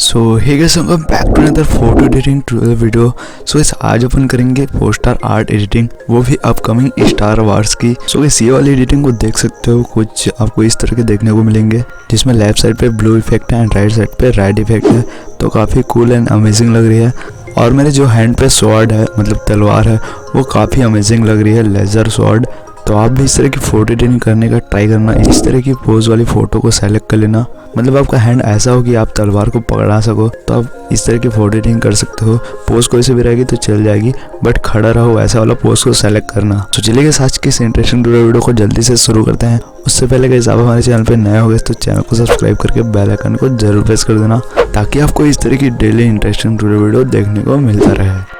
So hey guys, welcome back to another photo editing tutorial video. So इस आज अपन करेंगे poster art editing, वो भी अपकमिंग स्टार वार्स की। सो इस ये वाली एडिटिंग को देख सकते हो, कुछ आपको इस तरह के देखने को मिलेंगे जिसमें लेफ्ट साइड पे ब्लू इफेक्ट है एंड राइट साइड पे रेड इफेक्ट है। तो काफ़ी कूल एंड अमेजिंग लग रही है। और मेरे जो हैंड पे स्वॉर्ड है, मतलब तलवार है, वो काफ़ी अमेजिंग लग रही है, लेजर स्वॉर्ड। तो आप भी इस तरह की फ़ोटो एडिटिंग करने का ट्राई करना। इस तरह की पोज वाली फ़ोटो को सेलेक्ट कर लेना, मतलब आपका हैंड ऐसा हो कि आप तलवार को पकड़ा सको, तो आप इस तरह की फ़ोटो एडिटिंग कर सकते हो। पोज कोई से भी रहेगी तो चल जाएगी, बट खड़ा रहो, ऐसा वाला पोज को सेलेक्ट करना। तो चलिए आज की इस इंटरेस्टिंग वीडियो को जल्दी से शुरू करते हैं। उससे पहले गाइस, आप हमारे चैनल पे नए हो गए तो चैनल को सब्सक्राइब करके बेल आइकन को जरूर प्रेस कर देना, ताकि आपको इस तरह की डेली इंटरेस्टिंग वीडियो देखने को मिलता रहे।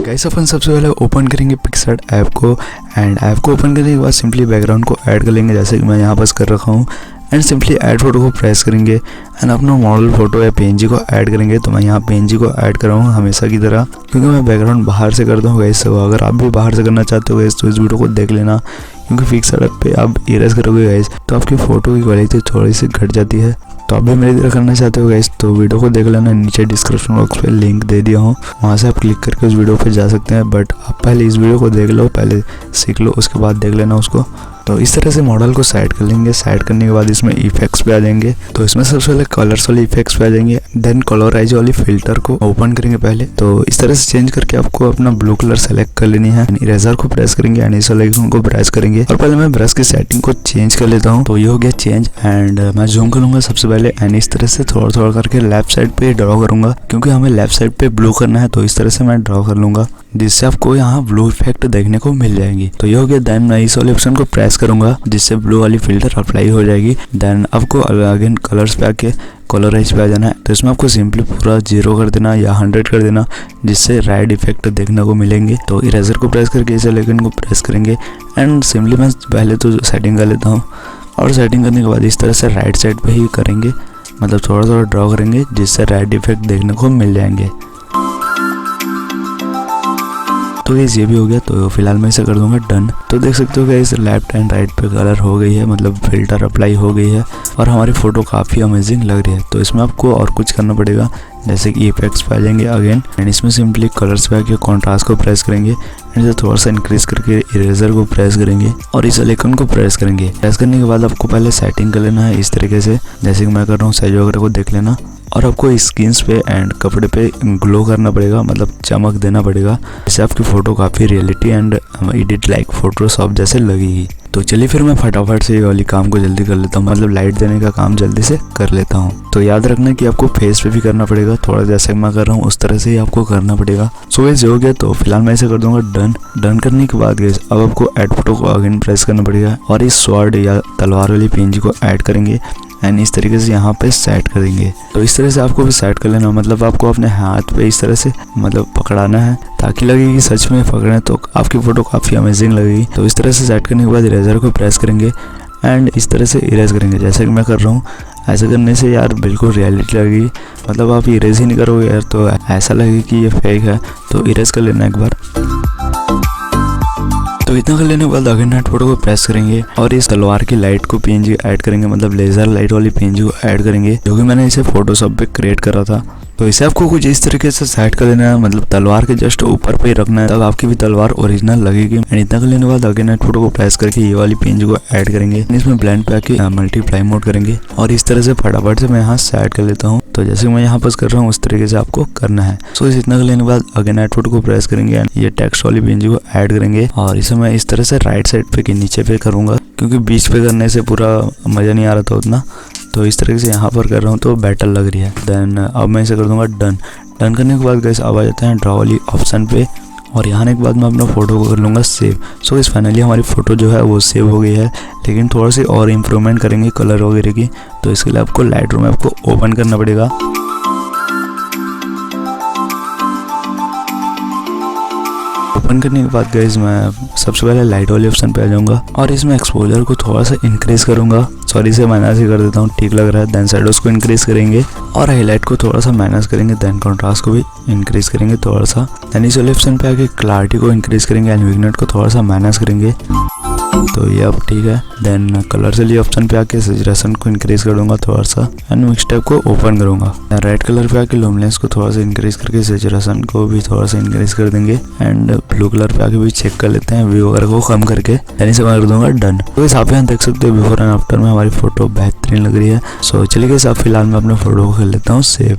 गाइस, अपन सबसे पहले ओपन करेंगे पिक्सआर्ट ऐप को, एंड ऐप को ओपन करने के बाद सिंपली बैकग्राउंड को ऐड कर लेंगे, जैसे कि मैं यहाँ पास कर रखा हूँ। एंड सिंपली ऐड फोटो को प्रेस करेंगे एंड अपना मॉडल फोटो या पीएनजी को ऐड करेंगे। तो मैं यहाँ पीएनजी को ऐड कर रहा हूँ हमेशा की तरह, क्योंकि मैं बैकग्राउंड बाहर से करता हूँ गाइस। तो अगर आप भी बाहर से करना चाहते हो गाइस तो इस वीडियो को देख लेना, क्योंकि पिक्सआर्ट ऐप पे आप इरेज करोगे गाइस तो आपकी फ़ोटो की क्वालिटी थोड़ी सी घट जाती है। तो आप भी मेरी तरह करना चाहते हो गाइस तो वीडियो को देख लेना, नीचे डिस्क्रिप्शन बॉक्स पे लिंक दे दिया हूँ, वहाँ से आप क्लिक करके उस वीडियो पे जा सकते हैं। बट आप पहले इस वीडियो को देख लो, पहले सीख लो, उसके बाद देख लेना उसको। तो इस तरह से मॉडल को साइड कर लेंगे। साइड करने के बाद इसमें इफेक्ट्स पे आ जाएंगे। तो इसमें सबसे पहले कलर्स वाले इफेक्ट्स पे आ जाएंगे, देन कलराइज वाली फिल्टर को ओपन करेंगे पहले। तो इस तरह से चेंज करके आपको अपना ब्लू कलर सेलेक्ट कर लेनी है। इरेजर को प्रेस करेंगे एंड इस वाले को प्रेस करेंगे, और पहले मैं ब्रश की सेटिंग को चेंज कर लेता हूँ। तो ये हो गया चेंज, एंड मैं जूम करूंगा सबसे पहले, एंड इस तरह से थोड़ा थोड़ा करके लेफ्ट साइड पे ड्रॉ करूंगा, क्योंकि हमें लेफ्ट साइड पे ब्लू करना है। तो इस तरह से मैं ड्रॉ कर लूंगा, जिससे आपको यहाँ ब्लू इफेक्ट देखने को मिल जाएंगी। तो ये हो गया। देन मैं इस वाले ऑप्शन को प्रेस करूंगा, जिससे ब्लू वाली फिल्टर अप्लाई हो जाएगी। देन आपको अगेन कलर्स पे आके कलराइज पे आ जाना है। तो इसमें आपको सिंपली पूरा 0 कर देना या 100 कर देना, जिससे रेड इफेक्ट देखने को मिलेंगे। तो इरेजर को प्रेस करके इस आइकन को प्रेस करेंगे, एंड सिंपली मैं पहले तो सेटिंग कर लेता हूँ। और सेटिंग करने के बाद इस तरह से राइट साइड पे ही करेंगे, मतलब थोड़ा थोड़ा ड्रॉ करेंगे, जिससे रेड इफेक्ट देखने को मिल जाएंगे। तो गाइस ये भी हो गया। तो फिलहाल मैं इसे कर दूंगा डन। तो देख सकते हो गाइस, लेफ्ट एंड राइट पे कलर हो गई है, मतलब फिल्टर अप्लाई हो गई है, और हमारी फ़ोटो काफ़ी अमेजिंग लग रही है। तो इसमें आपको और कुछ करना पड़ेगा, जैसे कि इफेक्ट्स पे आ जाएंगे अगेन, एंड इसमें सिंपली कलर्स पे आके कॉन्ट्रास्ट को प्रेस करेंगे, एंड इसे थोड़ा सा इंक्रीज करके इरेजर को प्रेस करेंगे और इस आइकन को प्रेस करेंगे। प्रेस करने के बाद आपको पहले सेटिंग कर लेना है इस तरीके से, जैसे कि मैं कर रहा हूँ। साइज वगैरह को देख लेना, और आपको स्किन्स पे एंड कपड़े पे ग्लो करना पड़ेगा, मतलब चमक देना पड़ेगा, जिससे आपकी फ़ोटो काफ़ी reality and edit like Photoshop जैसे लगेगी। तो चलिए फिर मैं फटाफट से ये वाली काम को जल्दी कर लेता हूँ, मतलब लाइट देने का काम जल्दी से कर लेता हूँ। तो याद रखना कि आपको फेस पे भी करना पड़ेगा, थोड़ा जैसे मैं कर रहा हूँ उस तरह से ही आपको करना पड़ेगा। सो ये हो गया। तो फिलहाल मैं इसे कर दूंगा डन। डन करने के बाद गाइस, अब आपको ऐड फोटो को अगेन प्रेस करना पड़ेगा, और इस स्वॉर्ड या तलवार वाली पीएनजी को ऐड करेंगे, एंड इस तरीके से यहाँ पे सेट करेंगे। तो इस तरह से आपको भी सेट कर लेना, मतलब आपको अपने हाथ पे इस तरह से मतलब पकड़ाना है, ताकि लगे कि सच में पकड़े तो आपकी फ़ोटो काफ़ी अमेजिंग लगेगी। तो इस तरह से सेट करने के बाद इरेजर को प्रेस करेंगे एंड इस तरह से इरेज करेंगे, जैसे कि मैं कर रहा हूँ। ऐसे करने से यार बिल्कुल रियलिटी लगेगी, मतलब आप इरेज ही नहीं करोगे यार तो ऐसा लगेगा कि ये फेक है। तो इरेज कर लेना एक बार। तो इतना कर लेने के बाद अगेन नेट फोटो को प्रेस करेंगे, और इस तलवार की लाइट को पीएनजी ऐड करेंगे, मतलब लेजर लाइट वाली पीएनजी को ऐड करेंगे, जो कि मैंने इसे फोटोशॉप पे क्रिएट करा था। तो इसे आपको कुछ इस तरीके से सेट कर लेना है, मतलब तलवार के जस्ट ऊपर पे ही रखना है, तब आपकी भी तलवार ओरिजिनल लगेगी। एंड इतना कर लेने के बाद अगेन नेट फोटो को प्रेस करके ये वाली पीएनजी को ऐड करेंगे, इसमें ब्लेंड पे आके मल्टीप्लाई मोड करेंगे, और इस तरह से फटाफट से मैं यहाँ सेट कर लेता हूँ। तो जैसे मैं यहाँ पर कर रहा हूँ उस तरीके से आपको करना है। सो इतना कर लेने के बाद अगेन नेट फोटो को प्रेस करेंगे एंड ये टेक्स्ट वाली पीएनजी को ऐड करेंगे, और इसे मैं इस तरह से राइट साइड पे के नीचे पे करूँगा, क्योंकि बीच पे करने से पूरा मज़ा नहीं आ रहा था उतना। तो इस तरीके से यहाँ पर कर रहा हूँ तो बेटर लग रही है। देन अब मैं इसे कर दूंगा डन। डन करने के बाद गाइस अब आ जाते हैं ड्रॉ वाली ऑप्शन पे, और यहाँ आने के बाद मैं अपना फ़ोटो को कर लूँगा सेव। सो इस फाइनली हमारी फ़ोटो जो है वो सेव हो गई है, लेकिन थोड़ा सी और इम्प्रूवमेंट करेंगे कलर वगैरह की। तो इसके लिए आपको लाइट रूम ऐप को ओपन करना पड़ेगा। ओपन करने के बाद गाइस मैं सबसे पहले लाइट वाले ऑप्शन पे आ जाऊंगा और इसमें एक्सपोजर को थोड़ा सा इंक्रीज करूंगा। सॉरी इसे माइनस ही कर देता हूँ, ठीक लग रहा है। देन शैडोज को इंक्रीज करेंगे और हाईलाइट को थोड़ा सा माइनस करेंगे। देन कंट्रास्ट को भी इंक्रीज करेंगे थोड़ा सा। देन इस वाले ऑप्शन पे आके क्लैरिटी को इंक्रीज करेंगे एंड विग्नेट को थोड़ा सा माइनस करेंगे, तो ये अब ठीक है। देन कलर से लिए ऑप्शन पे आके सैचुरेशन को इंक्रीज कर दूंगा थोड़ा सा एंड मिक्स टाइप को ओपन करूंगा। रेड कलर पे आके लुमिनेंस को थोड़ा सा इंक्रीज करके सैचुरेशन को भी थोड़ा सा इंक्रीज कर देंगे एंड ब्लू कलर पे आके भी चेक कर लेते हैं व्यू वगैरह को कम करके, यानी से मैं कर दूंगा डन। तो इस आप यहाँ देख सकते हो बिफोर एंड आफ्टर में हमारी फोटो बेहतरीन लग रही है। सो चलिए आप फिलहाल मैं अपने फोटो को कर लेता हूँ सेव।